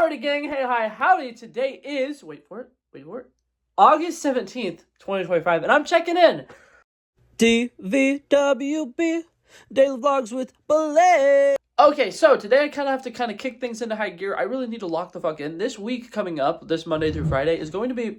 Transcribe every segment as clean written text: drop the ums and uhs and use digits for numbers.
Alrighty, gang. Hey, hi, howdy. Today is, wait for it, August 17th, 2025, and I'm checking in. DVWB, Daily Vlogs with Belay. Okay, so today I have to kick things into high gear. I really need to lock the fuck in. This week coming up, this Monday through Friday, is going to be...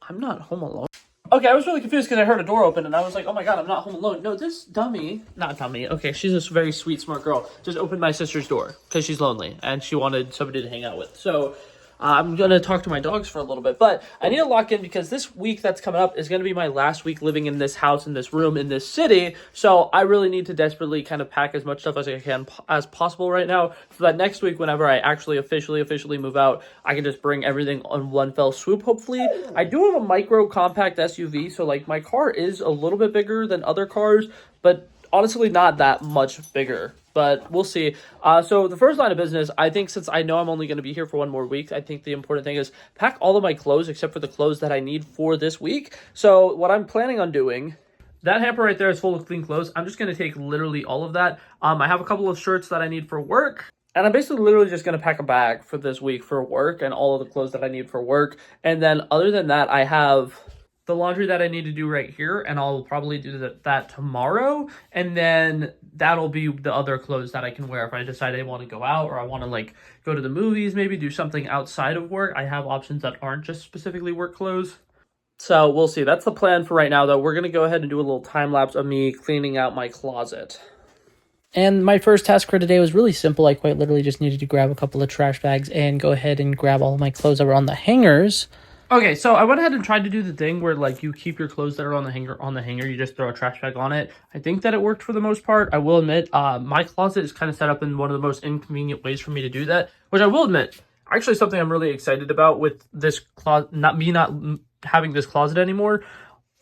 I'm not home alone. Okay, I was really confused because I heard a door open and I was like, oh my god, I'm not home alone. No, this not dummy, okay, she's a very sweet, smart girl, just opened my sister's door because she's lonely and she wanted somebody to hang out with. So I'm going to talk to my dogs for a little bit, but I need to lock in because this week that's coming up is going to be my last week living in this house, in this room, in this city. So I really need to desperately kind of pack as much stuff as I can as possible right now so that next week, whenever I actually officially move out, I can just bring everything on one fell swoop, hopefully. I do have a micro compact SUV, so like my car is a little bit bigger than other cars, but honestly not that much bigger, but we'll see. So the first line of business, I think, since I know I'm only going to be here for one more week, I think the important thing is pack all of my clothes except for the clothes that I need for this week. So what I'm planning on doing, that hamper right there is full of clean clothes. I'm just going to take literally all of that. I have a couple of shirts that I need for work, and I'm basically literally just going to pack a bag for this week for work and all of the clothes that I need for work. And then other than that, I have the laundry that I need to do right here, and I'll probably do that tomorrow, and then that'll be the other clothes that I can wear if I decide I want to go out or I want to like go to the movies, maybe do something outside of work. I have options that aren't just specifically work clothes. So we'll see. That's the plan for right now, though. We're going to go ahead and do a little time lapse of me cleaning out my closet. And my first task for today was really simple. I quite literally just needed to grab a couple of trash bags and go ahead and grab all of my clothes that were on the hangers. Okay, so I went ahead and tried to do the thing where, like, you keep your clothes that are on the hanger, you just throw a trash bag on it. I think that it worked for the most part. I will admit, my closet is kind of set up in one of the most inconvenient ways for me to do that, which I will admit, actually something I'm really excited about with this closet, not having this closet anymore.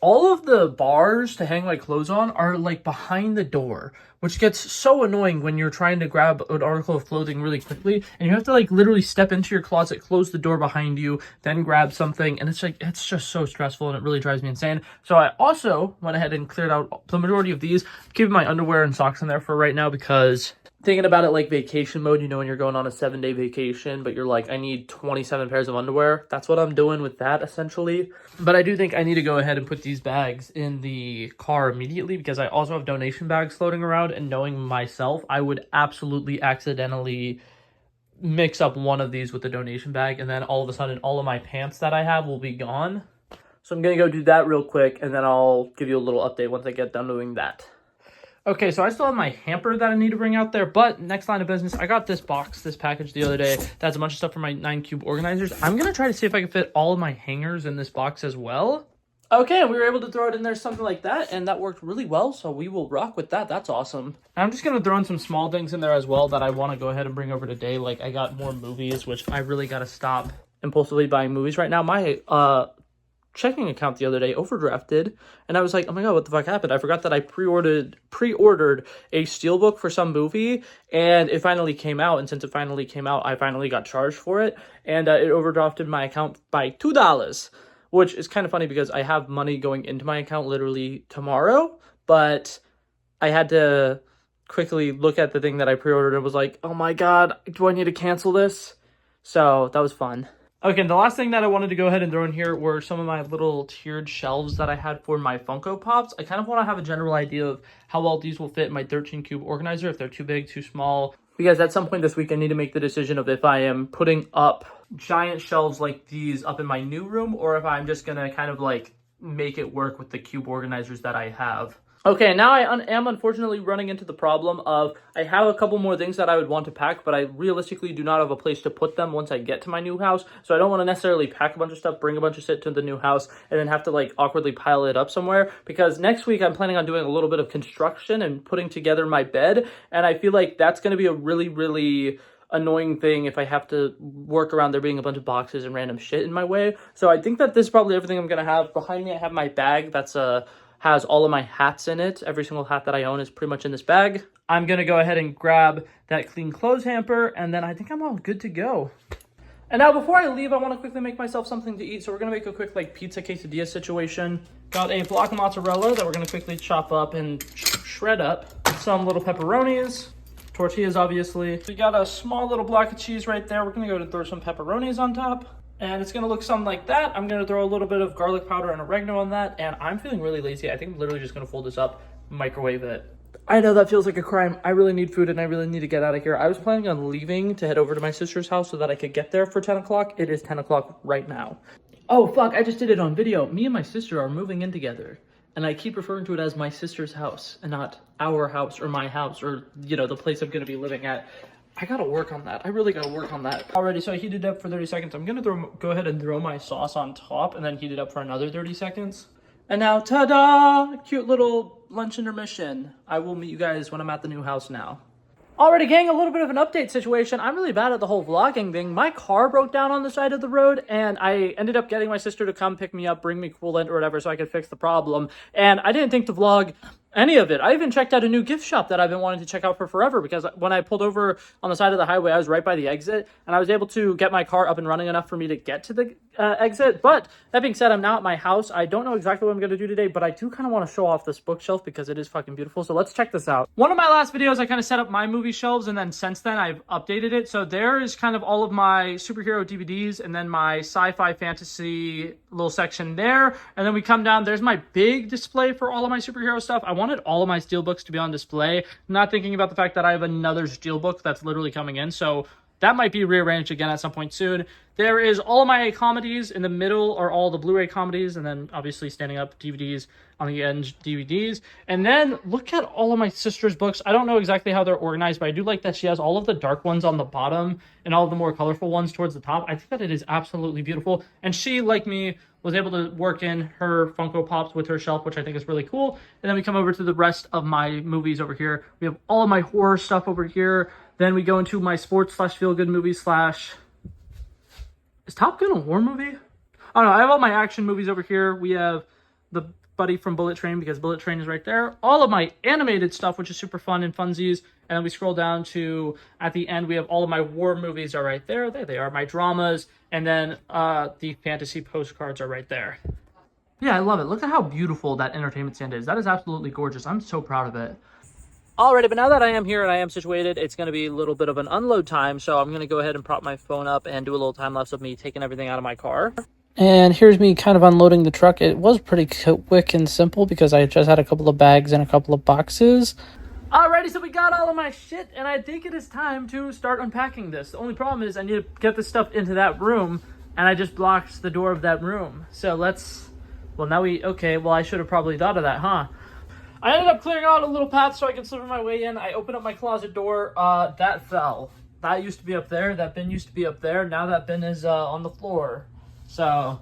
All of the bars to hang my clothes on are like behind the door, which gets so annoying when you're trying to grab an article of clothing really quickly and you have to like literally step into your closet, close the door behind you, then grab something, and it's just so stressful and it really drives me insane. So I also went ahead and cleared out the majority of these, keeping my underwear and socks in there for right now because thinking about it like vacation mode, you know, when you're going on a 7-day vacation, but you're like, I need 27 pairs of underwear. That's what I'm doing with that, essentially. But I do think I need to go ahead and put these bags in the car immediately because I also have donation bags floating around, and knowing myself, I would absolutely accidentally mix up one of these with the donation bag, and then all of a sudden, all of my pants that I have will be gone. So I'm going to go do that real quick, and then I'll give you a little update once I get done doing that. Okay, so I still have my hamper that I need to bring out there, but next line of business, I got this package the other day that has a bunch of stuff for my 9-cube organizers. I'm going to try to see if I can fit all of my hangers in this box as well. Okay, we were able to throw it in there, something like that, and that worked really well, so we will rock with that. That's awesome. I'm just going to throw in some small things in there as well that I want to go ahead and bring over today. Like, I got more movies, which I really got to stop impulsively buying movies right now. My, checking account the other day overdrafted, and I was like, oh my god, what the fuck happened? I forgot that I pre-ordered a steelbook for some movie, and it finally came out, and since it finally came out, I finally got charged for it, and it overdrafted my account by $2, which is kind of funny because I have money going into my account literally tomorrow, but I had to quickly look at the thing that I pre-ordered and was like, oh my god, do I need to cancel this? So that was fun. Okay, the last thing that I wanted to go ahead and throw in here were some of my little tiered shelves that I had for my Funko Pops. I kind of want to have a general idea of how well these will fit in my 13-cube organizer, if they're too big, too small. Because at some point this week, I need to make the decision of if I am putting up giant shelves like these up in my new room, or if I'm just going to kind of like make it work with the cube organizers that I have. Okay, now I am unfortunately running into the problem of I have a couple more things that I would want to pack, but I realistically do not have a place to put them once I get to my new house. So I don't want to necessarily pack a bunch of stuff, bring a bunch of shit to the new house, and then have to like awkwardly pile it up somewhere. Because next week I'm planning on doing a little bit of construction and putting together my bed. And I feel like that's going to be a really, really annoying thing if I have to work around there being a bunch of boxes and random shit in my way. So I think that this is probably everything I'm going to have. Behind me I have my bag that's has all of my hats in it. Every single hat that I own is pretty much in this bag. I'm going to go ahead and grab that clean clothes hamper, and then I think I'm all good to go. And now before I leave, I want to quickly make myself something to eat. So we're going to make a quick like pizza quesadilla situation. Got a block of mozzarella that we're going to quickly chop up and shred up. Some little pepperonis. tortillas, obviously. We got a small little block of cheese right there. We're gonna go ahead and throw some pepperonis on top. And it's gonna look something like that. I'm gonna throw a little bit of garlic powder and oregano on that. And I'm feeling really lazy. I think I'm literally just gonna fold this up, microwave it. I know that feels like a crime. I really need food and I really need to get out of here. I was planning on leaving to head over to my sister's house so that I could get there for 10 o'clock. It is 10 o'clock right now. Oh, fuck, I just did it on video. Me and my sister are moving in together. And I keep referring to it as my sister's house and not our house or my house or, you know, the place I'm going to be living at. I got to work on that. I really got to work on that. Alrighty, so I heated it up for 30 seconds. I'm going to go ahead and throw my sauce on top and then heat it up for another 30 seconds. And now, ta-da! Cute little lunch intermission. I will meet you guys when I'm at the new house now. Alrighty, gang, a little bit of an update situation. I'm really bad at the whole vlogging thing. My car broke down on the side of the road, and I ended up getting my sister to come pick me up, bring me coolant or whatever so I could fix the problem. And I didn't think to vlog any of it. I even checked out a new gift shop that I've been wanting to check out for forever because when I pulled over on the side of the highway, I was right by the exit, and I was able to get my car up and running enough for me to get to the exit. But that being said, I'm now at my house. I don't know exactly what I'm going to do today, but I do kind of want to show off this bookshelf because it is fucking beautiful. So let's check this out. One of my last videos, I kind of set up my movie shelves, and then since then I've updated it. So there is kind of all of my superhero DVDs and then my sci-fi fantasy little section there. And then we come down, there's my big display for all of my superhero stuff. I wanted all of my steelbooks to be on display. I'm not thinking about the fact that I have another steelbook that's literally coming in. So that might be rearranged again at some point soon. There is all of my comedies. In the middle are all the Blu-ray comedies, and then obviously standing up DVDs on the end, DVDs. And then look at all of my sister's books. I don't know exactly how they're organized, but I do like that she has all of the dark ones on the bottom and all of the more colorful ones towards the top. I think that it is absolutely beautiful. And she, like me, was able to work in her Funko Pops with her shelf, which I think is really cool. And then we come over to the rest of my movies over here. We have all of my horror stuff over here. Then we go into my sports / feel-good movies / Is Top Gun a horror movie? I don't know. I have all my action movies over here. We have the buddy from Bullet Train because Bullet Train is right there. All of my animated stuff, which is super fun and funsies. And then we scroll down to, at the end, we have all of my war movies are right there. There they are, my dramas. And then the fantasy postcards are right there. Yeah, I love it. Look at how beautiful that entertainment stand is. That is absolutely gorgeous. I'm so proud of it. Alrighty, but now that I am here and I am situated, it's going to be a little bit of an unload time. So I'm going to go ahead and prop my phone up and do a little time-lapse of me taking everything out of my car. And here's me kind of unloading the truck. It was pretty quick and simple because I just had a couple of bags and a couple of boxes. Alrighty, so we got all of my shit, and I think it is time to start unpacking this. The only problem is I need to get this stuff into that room, and I just blocked the door of that room. So let's... Well, now okay, well, I should have probably thought of that, huh? I ended up clearing out a little path so I can slip my way in. I opened up my closet door. That fell. That used to be up there. That bin used to be up there. Now that bin is on the floor. So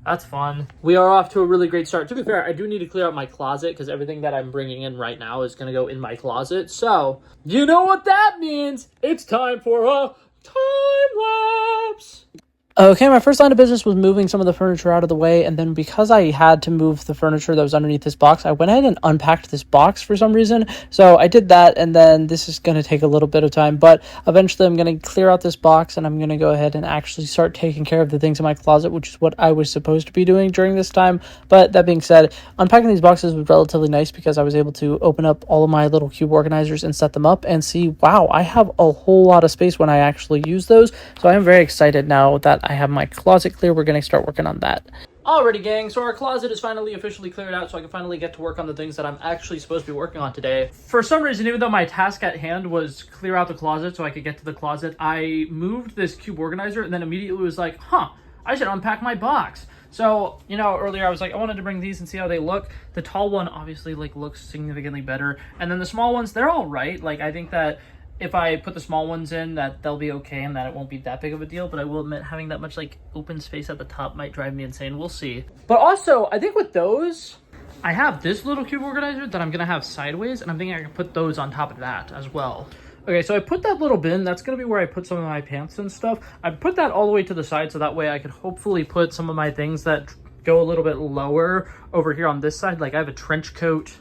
that's fun. We are off to a really great start. To be fair, I do need to clear out my closet because everything that I'm bringing in right now is going to go in my closet. So you know what that means. It's time for a time lapse. Okay, my first line of business was moving some of the furniture out of the way, and then because I had to move the furniture that was underneath this box, I went ahead and unpacked this box for some reason. So I did that, and then this is going to take a little bit of time, but eventually I'm going to clear out this box, and I'm going to go ahead and actually start taking care of the things in my closet, which is what I was supposed to be doing during this time. But that being said, unpacking these boxes was relatively nice because I was able to open up all of my little cube organizers and set them up and see, wow, I have a whole lot of space when I actually use those. So I'm very excited now that I have my closet clear. We're going to start working on that. Alrighty, gang, so our closet is finally officially cleared out, so I can finally get to work on the things that I'm actually supposed to be working on today. For some reason, even though my task at hand was clear out the closet so I could get to the closet, I moved this cube organizer and then immediately was like, I should unpack my box. So, you know, earlier I was like, I wanted to bring these and see how they look. The tall one obviously looks significantly better, and then the small ones, they're all right. Like, I think that if I put the small ones in, that they'll be okay and that it won't be that big of a deal. But I will admit, having that much open space at the top might drive me insane. We'll see. But also, I think with those, I have this little cube organizer that I'm gonna have sideways, and I'm thinking I can put those on top of that as well. Okay, so I put that little bin, that's gonna be where I put some of my pants and stuff. I put that all the way to the side so that way I could hopefully put some of my things that go a little bit lower over here on this side. Like I have a trench coat.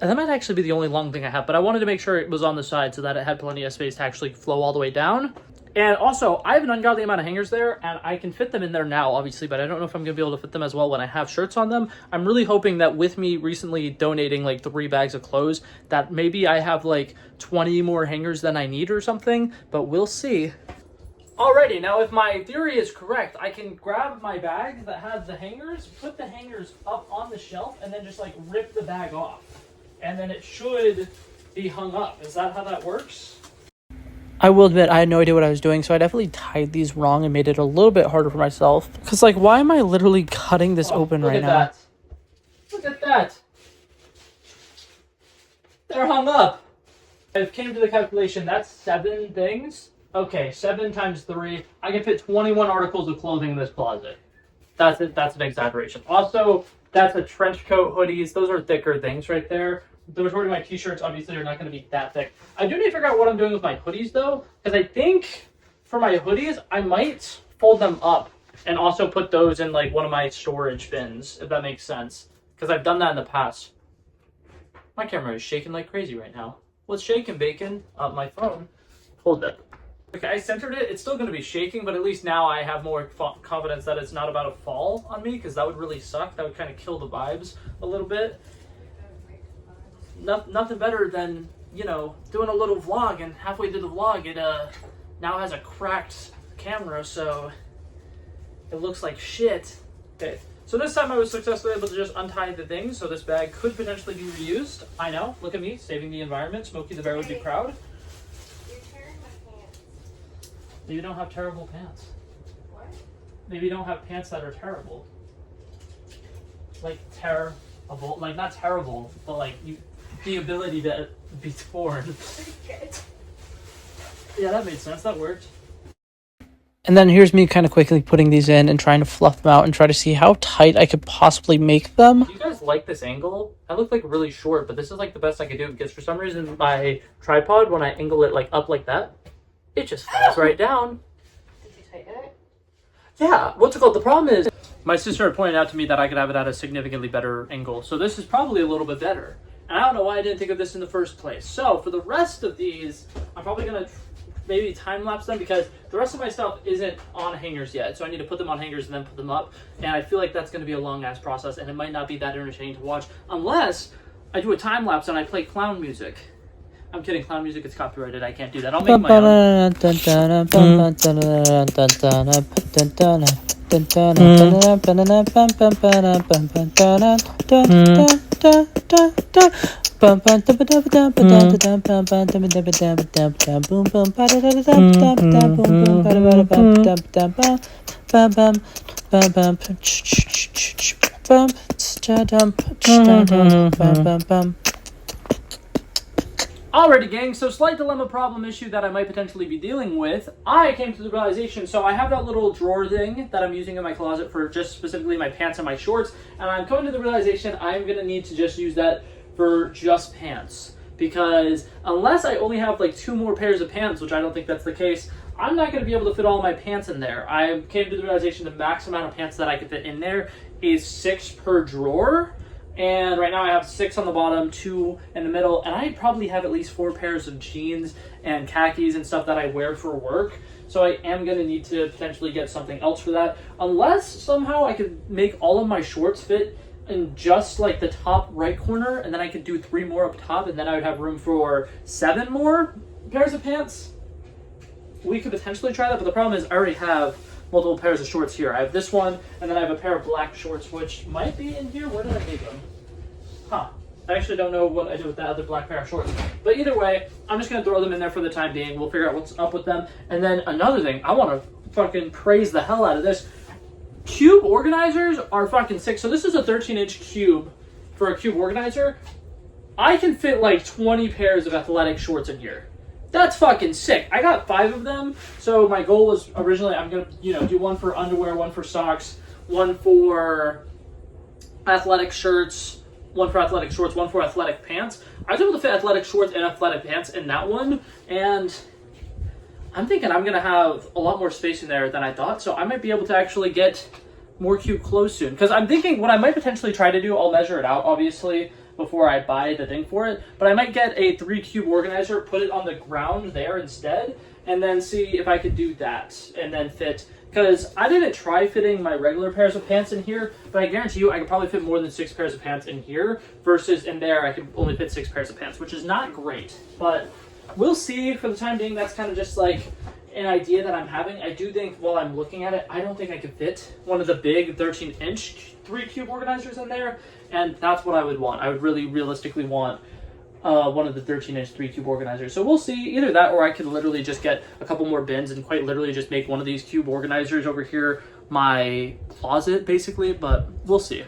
And that might actually be the only long thing I have, but I wanted to make sure it was on the side so that it had plenty of space to actually flow all the way down. And also, I have an ungodly amount of hangers there, and I can fit them in there now, obviously, but I don't know if I'm going to be able to fit them as well when I have shirts on them. I'm really hoping that with me recently donating like 3 bags of clothes, that maybe I have like 20 more hangers than I need or something, but we'll see. Alrighty, now if my theory is correct, I can grab my bag that has the hangers, put the hangers up on the shelf, and then just like rip the bag off. And then it should be hung up. Is that how that works? I will admit, I had no idea what I was doing, so I definitely tied these wrong and made it a little bit harder for myself. Because, like, why am I literally cutting this open right now? That. Look at that. They're hung up. I came to the calculation, that's 7 things. Okay, 7 times 3. I can fit 21 articles of clothing in this closet. That's it. That's an exaggeration. Also, that's a trench coat, hoodies. Those are thicker things right there. The majority of my t-shirts obviously are not going to be that thick. I do need to figure out what I'm doing with my hoodies though, because I think for my hoodies I might fold them up and also put those in like one of my storage bins, if that makes sense, because I've done that in the past. My camera is shaking like crazy right now. What's shaking, bacon? My phone. Hold it. Okay, I centered it. It's still going to be shaking, but at least now I have more confidence that it's not about to fall on me, because that would really suck. That would kind of kill the vibes a little bit. Nothing better than, you know, doing a little vlog, and halfway through the vlog it now has a cracked camera, so it looks like shit. Okay, so this time I was successfully able to just untie the things, so this bag could potentially be reused. I know, look at me, saving the environment. Smokey the Bear would be proud. You're tearing my pants. Maybe you don't have terrible pants. What? Maybe you don't have pants that are terrible. Like terrible, like not terrible, but like the ability to be torn. Yeah, that made sense. That worked. And then here's me kind of quickly putting these in and trying to fluff them out and try to see how tight I could possibly make them. Do you guys like this angle? I look like really short, but this is like the best I could do, because for some reason my tripod, when I angle it like up like that, it just falls right down. Did you tighten it? Yeah, what's it called? The problem is my sister had pointed out to me that I could have it at a significantly better angle, so this is probably a little bit better. And I don't know why I didn't think of this in the first place. So for the rest of these, I'm probably going to maybe time-lapse them, because the rest of my stuff isn't on hangers yet. So I need to put them on hangers and then put them up. And I feel like that's going to be a long-ass process, and it might not be that entertaining to watch unless I do a time-lapse and I play clown music. I'm kidding, clown music is copyrighted. I can't do that. I'll make my own. Alrighty, gang, so slight dilemma problem issue that I might potentially be dealing with. I came to the realization, so I have that little drawer thing that I'm using in my closet for just specifically my pants and my shorts, and I'm coming to the realization I'm going to need to just use that for just pants. Because unless I only have like 2 more pairs of pants, which I don't think that's the case, I'm not going to be able to fit all my pants in there. I came to the realization the max amount of pants that I can fit in there is 6 per drawer. And right now I have 6 on the bottom, 2 in the middle, and I probably have at least 4 pairs of jeans and khakis and stuff that I wear for work. So I am going to need to potentially get something else for that. Unless somehow I could make all of my shorts fit in just like the top right corner, and then I could do 3 more up top, and then I would have room for 7 more pairs of pants. We could potentially try that, but the problem is I already have multiple pairs of shorts here. I have this one, and then I have a pair of black shorts, which might be in here. Where did I leave them? Huh. I actually don't know what I did with that other black pair of shorts. But either way, I'm just going to throw them in there for the time being. We'll figure out what's up with them. And then another thing, I want to fucking praise the hell out of this. Cube organizers are fucking sick. So this is a 13-inch cube for a cube organizer. I can fit like 20 pairs of athletic shorts in here. That's fucking sick. I got 5 of them. So my goal was originally I'm going to, do one for underwear, one for socks, one for athletic shirts, one for athletic shorts, one for athletic pants. I was able to fit athletic shorts and athletic pants in that one. And I'm thinking I'm going to have a lot more space in there than I thought. So I might be able to actually get more cute clothes soon. Because I'm thinking what I might potentially try to do, I'll measure it out, obviously. before I buy the thing for it. But I might get a 3-cube organizer, put it on the ground there instead, and then see if I could do that and then fit. Because I didn't try fitting my regular pairs of pants in here, but I guarantee you I could probably fit more than 6 pairs of pants in here versus in there I could only fit 6 pairs of pants, which is not great. But we'll see. For the time being, that's kind of just like an idea that I'm having. I do think while I'm looking at it, I don't think I could fit one of the big 13-inch 3-cube organizers in there, and that's what I would want. I would really realistically want one of the 13-inch 3-cube organizers. So we'll see. Either that, or I could literally just get a couple more bins and quite literally just make one of these cube organizers over here my closet, basically, but we'll see.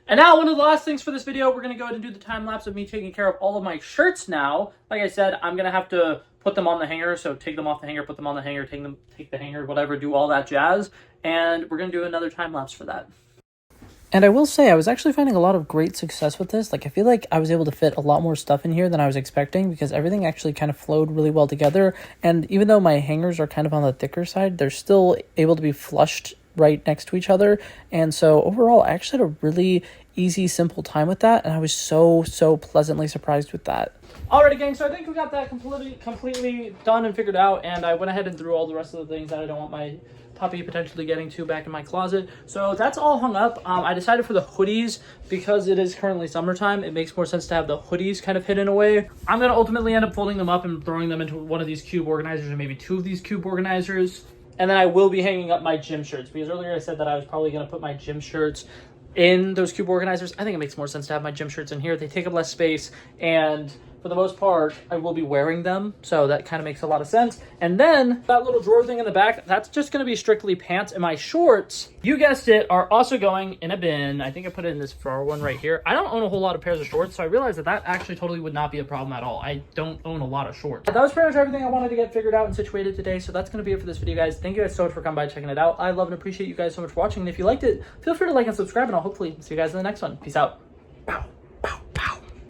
And now, one of the last things for this video, we're going to go ahead and do the time lapse of me taking care of all of my shirts now. Like I said, I'm going to have to put them on the hanger, so take them off the hanger, put them on the hanger, take the hanger, whatever, do all that jazz. And we're going to do another time lapse for that. And I will say, I was actually finding a lot of great success with this. Like, I feel like I was able to fit a lot more stuff in here than I was expecting because everything actually kind of flowed really well together. And even though my hangers are kind of on the thicker side, they're still able to be flushed right next to each other. And so overall, I actually had a really easy, simple time with that. And I was so pleasantly surprised with that. Alrighty, gang, so I think we got that completely done and figured out. And I went ahead and threw all the rest of the things that I don't want my puppy potentially getting to back in my closet. So that's all hung up. I decided for the hoodies, because it is currently summertime, it makes more sense to have the hoodies kind of hidden away. I'm going to ultimately end up folding them up and throwing them into one of these cube organizers or maybe 2 of these cube organizers. And then I will be hanging up my gym shirts, because earlier I said that I was probably going to put my gym shirts in those cube organizers. I think it makes more sense to have my gym shirts in here. They take up less space, and for the most part, I will be wearing them, so that kind of makes a lot of sense. And then that little drawer thing in the back, that's just going to be strictly pants, and my shorts, you guessed it, are also going in a bin. I think I put it in this far one right here. I don't own a whole lot of pairs of shorts, so I realized that that actually totally would not be a problem at all. I don't own a lot of shorts. That was pretty much everything I wanted to get figured out and situated today, so that's going to be it for this video, guys. Thank you guys so much for coming by and checking it out. I love and appreciate you guys so much for watching, and if you liked it, feel free to like and subscribe, and I'll hopefully see you guys in the next one. Peace out. Wow.